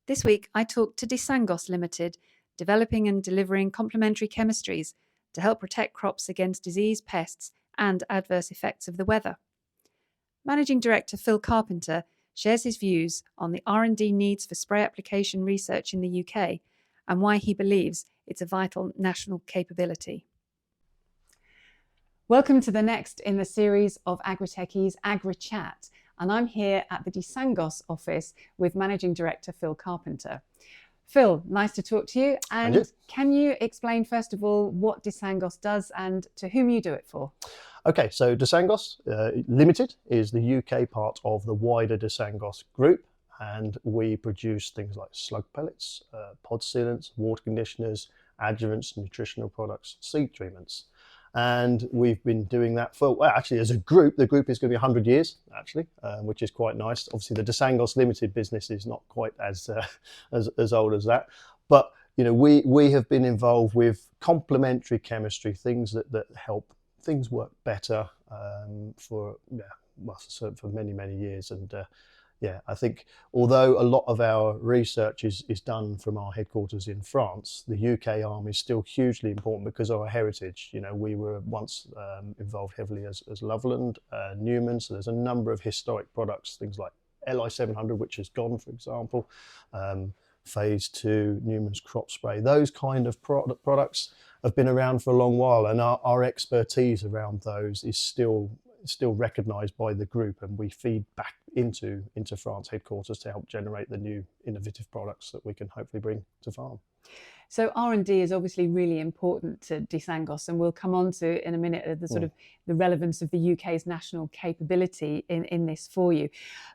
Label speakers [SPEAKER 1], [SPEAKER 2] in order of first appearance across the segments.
[SPEAKER 1] This week, I talked to Sangosse Limited, developing and delivering complementary chemistries to help protect crops against disease, pests, and adverse effects of the weather. Managing Director Phil Carpenter shares his views on the R&D needs for spray application research in the UK and why he believes it's a vital national capability. Welcome to the next in the series of Agri-TechE's Agri-Chat, and I'm here at the Sangosse office with Managing Director Phil Carpenter. Phil, nice to talk to you. And can you explain, first of all, what Sangosse does and to whom you do it for?
[SPEAKER 2] Okay, so Sangosse Limited is the UK part of the wider Sangosse group, and we produce things like slug pellets, pod sealants, water conditioners, adjuvants, nutritional products, seed treatments. And we've been doing that for, well, actually as a group, the group is going to be 100 years, actually, which is quite nice. Obviously, the Sangosse Limited business is not quite as old as that. But, you know, we have been involved with complementary chemistry, things that help things work better for many, many years. And I think although a lot of our research is done from our headquarters in France, the UK arm is still hugely important because of our heritage. You know, we were once involved heavily as Loveland, Newman, so there's a number of historic products, things like LI 700, which has gone, for example, Phase 2, Newman's crop spray. Those kind of products have been around for a long while, and our expertise around those is still recognised by the group, and we feed back into France headquarters to help generate the new innovative products that we can hopefully bring to farm.
[SPEAKER 1] So R&D is obviously really important to Sangosse, and we'll come on to in a minute the sort of the relevance of the UK's national capability in this for you.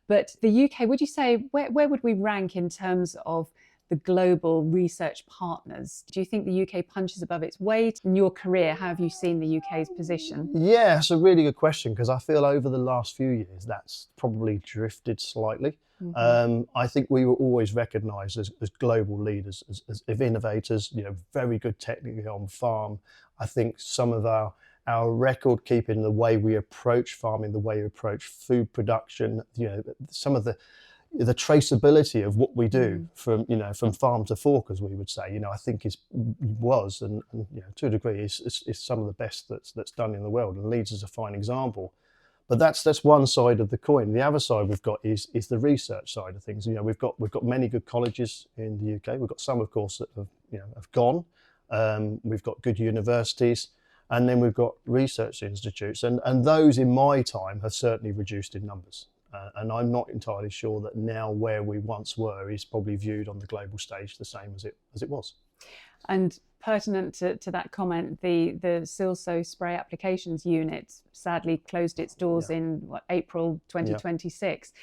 [SPEAKER 1] But the UK, would you say, where would we rank in terms of the global research partners? Do you think the UK punches above its weight? In your career, how have you seen the UK's position?
[SPEAKER 2] Yeah, it's a really good question, because I feel over the last few years that's probably drifted slightly. I think we were always recognised as global leaders, as innovators, you know, very good technically on farm. I think some of our record keeping, the way we approach farming, the way we approach food production, you know, some of the traceability of what we do from farm to fork, as we would say, you know, I think was and you know, to a degree is some of the best that's done in the world, and Leeds is a fine example. But that's one side of the coin. The other side we've got is the research side of things. You know, we've got many good colleges in the UK. We've got some, of course, that have gone. We've got good universities, and then we've got research institutes, and those in my time have certainly reduced in numbers. And I'm not entirely sure that now where we once were is probably viewed on the global stage the same as it was.
[SPEAKER 1] And pertinent to that comment, the Silsoe spray applications unit sadly closed its doors in April 2026.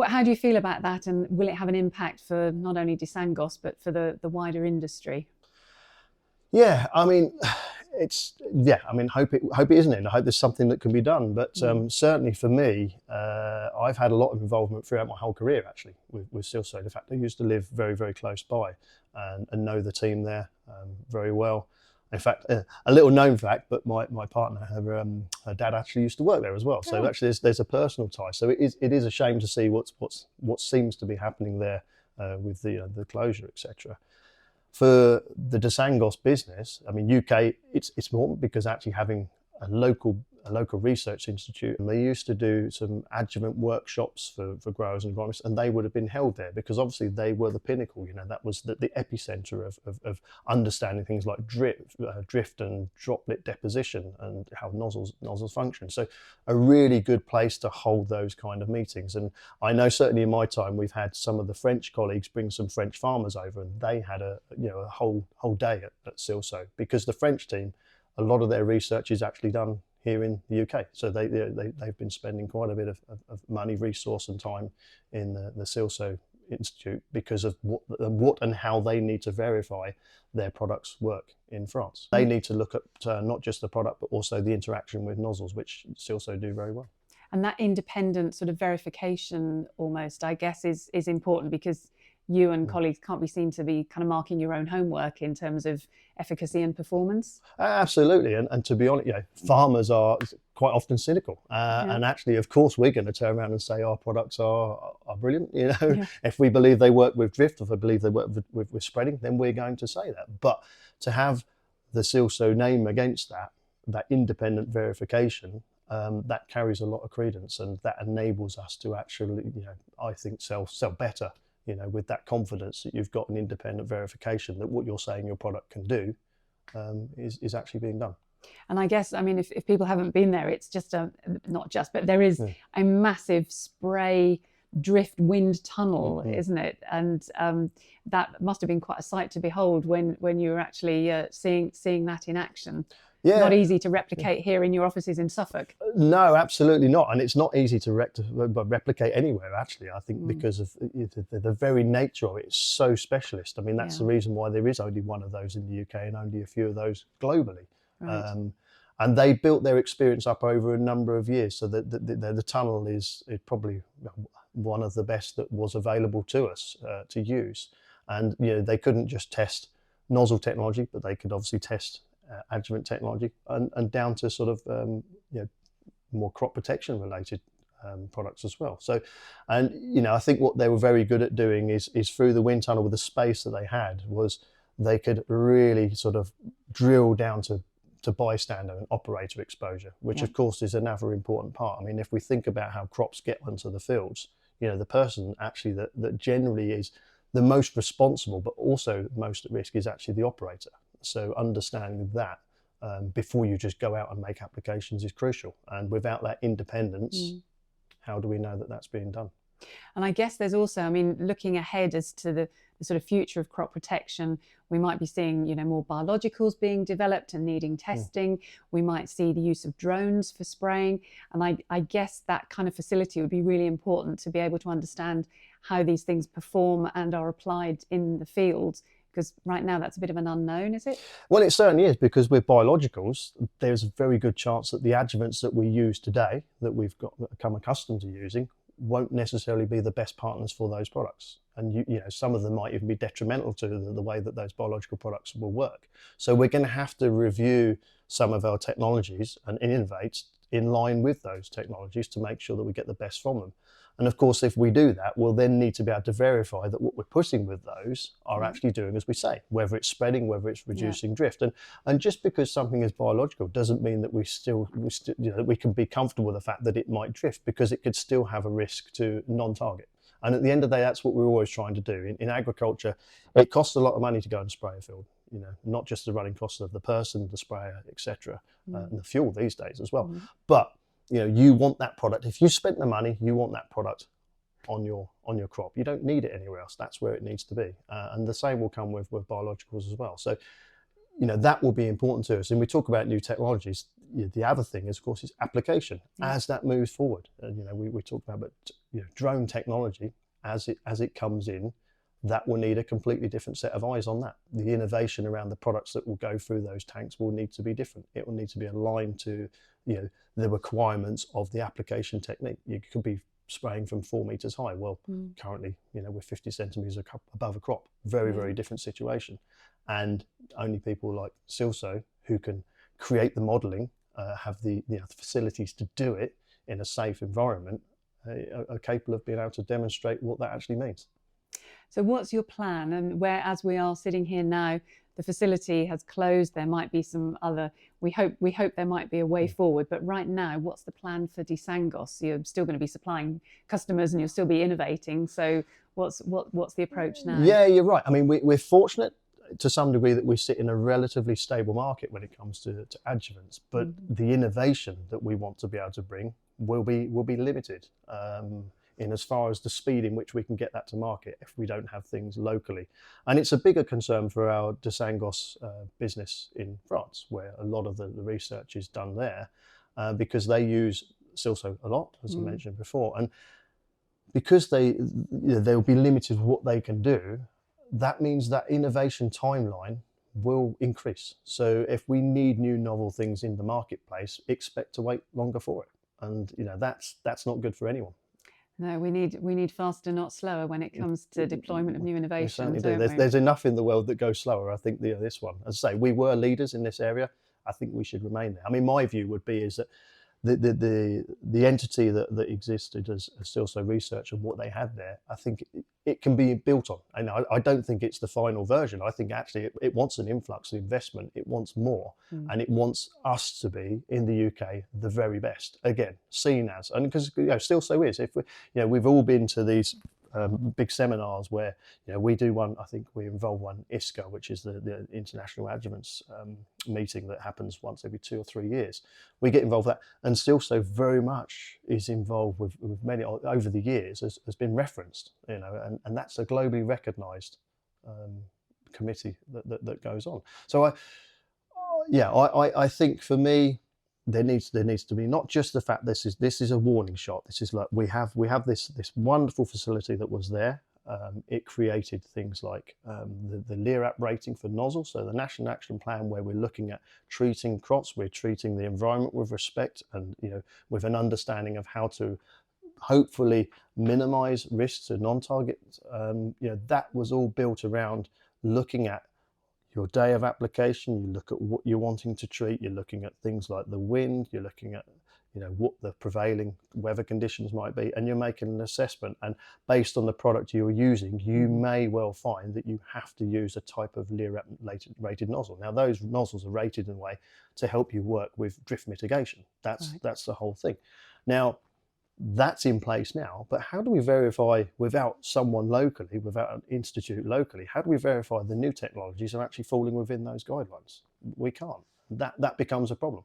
[SPEAKER 1] How do you feel about that, and will it have an impact for not only Sangosse but for the wider industry?
[SPEAKER 2] Yeah, I mean, hope it isn't it. I hope there's something that can be done. But certainly for me, I've had a lot of involvement throughout my whole career, actually, with Silsoe. The fact I used to live very, very close by and know the team there very well. In fact, a little known fact, but my partner, her dad actually used to work there as well. So actually there's a personal tie. So it is a shame to see what seems to be happening there with the closure, etc. For the Sangosse business, I mean, UK, it's important because actually having a local research institute, and they used to do some adjuvant workshops for growers and agronomists, and they would have been held there because obviously they were the pinnacle. You know, that was the epicenter of understanding things like drift and droplet deposition and how nozzles function. So a really good place to hold those kind of meetings. And I know certainly in my time we've had some of the French colleagues bring some French farmers over, and they had a whole day at Silsoe, because the French team, a lot of their research is actually done here in the UK. So they've been spending quite a bit of money, resource and time in the Silsoe Institute because of what and how they need to verify their products work in France. They need to look at not just the product, but also the interaction with nozzles, which Silsoe do very well.
[SPEAKER 1] And that independent sort of verification almost, I guess, is important, because you and colleagues can't be seen to be kind of marking your own homework in terms of efficacy and performance?
[SPEAKER 2] Absolutely, and to be honest, farmers are quite often cynical, and actually, of course, we're going to turn around and say our products are brilliant. If we believe they work with drift, if we believe they work with spreading, then we're going to say that. But to have the Silsoe name against that independent verification, that carries a lot of credence, and that enables us to actually, I think, sell better. With that confidence that you've got an independent verification that what you're saying your product can do is actually being done.
[SPEAKER 1] And I guess, I mean, if people haven't been there, it's just but there is a massive spray drift wind tunnel, isn't it? And that must have been quite a sight to behold when you were actually seeing that in action. Yeah. Not easy to replicate here in your offices in Suffolk.
[SPEAKER 2] No, absolutely not. And it's not easy to replicate anywhere, actually, I think, because of the very nature of it. It's so specialist. I mean, that's the reason why there is only one of those in the UK and only a few of those globally. Right. And they built their experience up over a number of years. So the tunnel is probably one of the best that was available to us to use. And they couldn't just test nozzle technology, but they could obviously test adjuvant technology and down to sort of more crop protection related products as well. So, and I think what they were very good at doing is through the wind tunnel with the space that they had was they could really sort of drill down to bystander and operator exposure, which of course is another important part. I mean, if we think about how crops get onto the fields, the person actually that generally is the most responsible but also most at risk is actually the operator. So understanding that before you just go out and make applications is crucial. And without that independence, how do we know that that's being done?
[SPEAKER 1] And I guess there's also, I mean, looking ahead as to the sort of future of crop protection, we might be seeing, more biologicals being developed and needing testing. We might see the use of drones for spraying. And I guess that kind of facility would be really important to be able to understand how these things perform and are applied in the fields. Because right now that's a bit of an unknown, is it?
[SPEAKER 2] Well, it certainly is, because with biologicals, there's a very good chance that the adjuvants that we use today, that we've become accustomed to using, won't necessarily be the best partners for those products. And some of them might even be detrimental to the way that those biological products will work. So we're going to have to review some of our technologies and innovate in line with those technologies to make sure that we get the best from them. And of course, if we do that, we'll then need to be able to verify that what we're putting with those are actually doing as we say, whether it's spreading, whether it's reducing drift. And just because something is biological doesn't mean that we can be comfortable with the fact that it might drift, because it could still have a risk to non-target. And at the end of the day, that's what we're always trying to do. In agriculture, it costs a lot of money to go and spray a field, not just the running costs of the person, the sprayer, etc., and the fuel these days as well. But you want that product. If you spent the money, you want that product on your crop. You don't need it anywhere else. That's where it needs to be. And the same will come with biologicals as well. So, that will be important to us. And we talk about new technologies. The other thing is, of course, is application as that moves forward. And we talk about drone technology as it comes in. That will need a completely different set of eyes on that. The innovation around the products that will go through those tanks will need to be different. It will need to be aligned to the requirements of the application technique. You could be spraying from 4 meters high. Well, currently, we're 50 centimeters above a crop. Very, very different situation. And only people like Silsoe, who can create the modeling, have the facilities to do it in a safe environment, are capable of being able to demonstrate what that actually means.
[SPEAKER 1] So what's your plan? And as we are sitting here now, the facility has closed. There might be some other, we hope there might be a way forward. But right now, what's the plan for Sangosse? You're still going to be supplying customers and you'll still be innovating. So what's the approach now?
[SPEAKER 2] Yeah, you're right. I mean, we're fortunate to some degree that we sit in a relatively stable market when it comes to adjuvants. But the innovation that we want to be able to bring will be limited. In as far as the speed in which we can get that to market if we don't have things locally. And it's a bigger concern for our Sangosse business in France, where a lot of the research is done there, because they use Silsoe a lot, as I mentioned before. And because they'll be limited with what they can do, that means that innovation timeline will increase. So if we need new novel things in the marketplace, expect to wait longer for it. And that's not good for anyone.
[SPEAKER 1] No, we need faster, not slower, when it comes to deployment of new
[SPEAKER 2] We
[SPEAKER 1] innovations.
[SPEAKER 2] certainly do. There's enough in the world that goes slower. I think this one, as I say, we were leaders in this area. I think we should remain there. I mean, my view would be is that the entity that existed as Silsoe Research and what they had there, I think it can be built on. And I don't think it's the final version. I think actually it wants an influx of investment. It wants more, and it wants us to be in the UK the very best. Again, seen as, and because Silsoe is. If we, we've all been to these big seminars where we do one. I think we involve one ISCA, which is the International Adjuvants meeting that happens once every 2 or 3 years. We get involved with that, and Silsoe very much is involved with many over the years, has been referenced, and that's a globally recognised committee that goes on. So I think for me, there needs to be not just the fact this is a warning shot. This is like we have this wonderful facility that was there. It created things like the LERAP rating for nozzles, so the National Action Plan, where we're looking at treating crops, we're treating the environment with respect, and with an understanding of how to hopefully minimise risks to non-target. That was all built around looking at your day of application. You look at what you're wanting to treat. You're looking at things like the wind. You're looking at what the prevailing weather conditions might be, and you're making an assessment. And based on the product you're using, you may well find that you have to use a type of LERAP rated nozzle. Now, those nozzles are rated in a way to help you work with drift mitigation. That's the whole thing. Now, that's in place now, but how do we verify without someone locally, without an institute locally, how do we verify the new technologies are actually falling within those guidelines? We can't. That becomes a problem.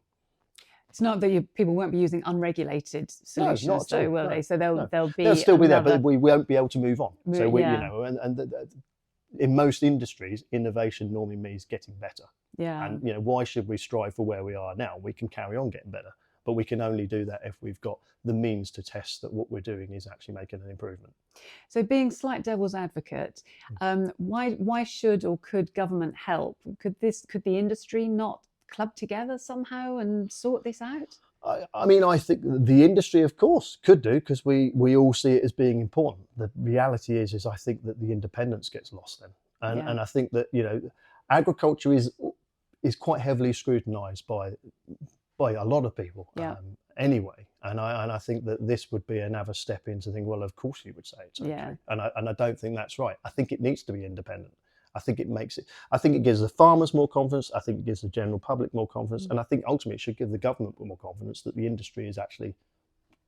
[SPEAKER 1] It's not that people won't be using unregulated solutions, though, will they? So they'll
[SPEAKER 2] still be there, but we won't be able to move on. So in most industries, innovation normally means getting better.
[SPEAKER 1] Yeah.
[SPEAKER 2] And why should we strive for where we are now? We can carry on getting better, but we can only do that if we've got the means to test that what we're doing is actually making an improvement.
[SPEAKER 1] So, being slight devil's advocate, why should or could government help? Could the industry not club together somehow and sort this out?
[SPEAKER 2] I mean, I think the industry, of course, could do, because we all see it as being important. The reality is I think that the independence gets lost then, and I think that agriculture is quite heavily scrutinised by a lot of people anyway, and I think that this would be another step into thinking, well, of course you would say it's okay, and I don't think that's right. I think it needs to be independent. I think it gives the farmers more confidence. I think it gives the general public more confidence, and I think ultimately it should give the government more confidence that the industry is actually,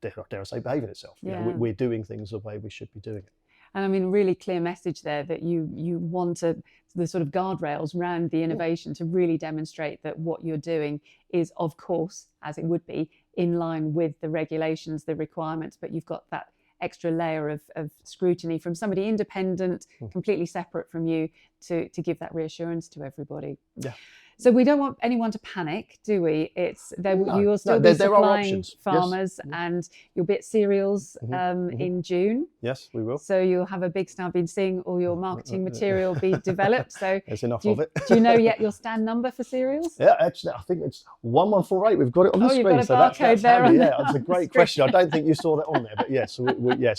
[SPEAKER 2] dare I say, behaving itself. We're doing things the way we should be doing it.
[SPEAKER 1] And I mean, really clear message there that you want the sort of guardrails around the innovation to really demonstrate that what you're doing is, of course, as it would be, in line with the regulations, the requirements, but you've got that extra layer of scrutiny from somebody independent, completely separate from you, to give that reassurance to everybody. Yeah. So we don't want anyone to panic, do we? You'll still be supplying farmers, and you'll be at cereals in June.
[SPEAKER 2] Yes, we will.
[SPEAKER 1] So you'll have a big stand. I've been seeing all your marketing material be developed. So
[SPEAKER 2] there's enough of it.
[SPEAKER 1] Do you know yet your stand number for cereals?
[SPEAKER 2] Yeah, actually, I think it's 1148. We've got it on the screen.
[SPEAKER 1] You've got a barcode there.
[SPEAKER 2] Yeah, that's a great question. I don't think you saw that on there, but yes,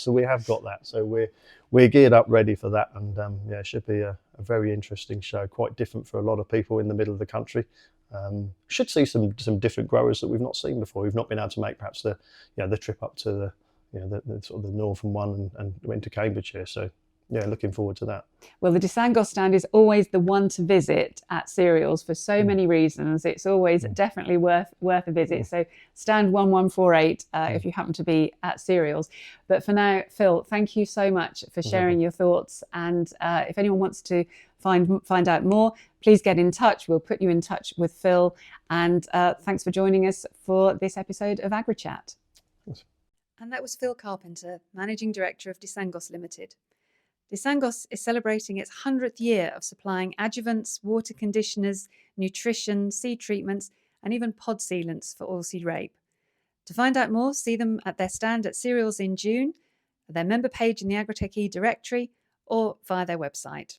[SPEAKER 2] so we have got that. So we're geared up, ready for that, and it should be a very interesting show. Quite different for a lot of people in the middle of the country. Should see some different growers that we've not seen before. We've not been able to make perhaps the trip up to the sort of the northern one and went to Cambridgeshire. So looking forward to that.
[SPEAKER 1] Well, the Sangosse stand is always the one to visit at cereals for so many reasons. It's always definitely worth a visit. So stand 1148 if you happen to be at cereals. But for now, Phil, thank you so much for sharing your thoughts. And if anyone wants to find out more, please get in touch. We'll put you in touch with Phil. And thanks for joining us for this episode of Agri-Chat.
[SPEAKER 2] Yes.
[SPEAKER 1] And that was Phil Carpenter, Managing Director of Sangosse Limited. Sangosse is celebrating its 100th year of supplying adjuvants, water conditioners, nutrition, seed treatments, and even pod sealants for oilseed rape. To find out more, see them at their stand at cereals in June, their member page in the Agri-TechE directory, or via their website.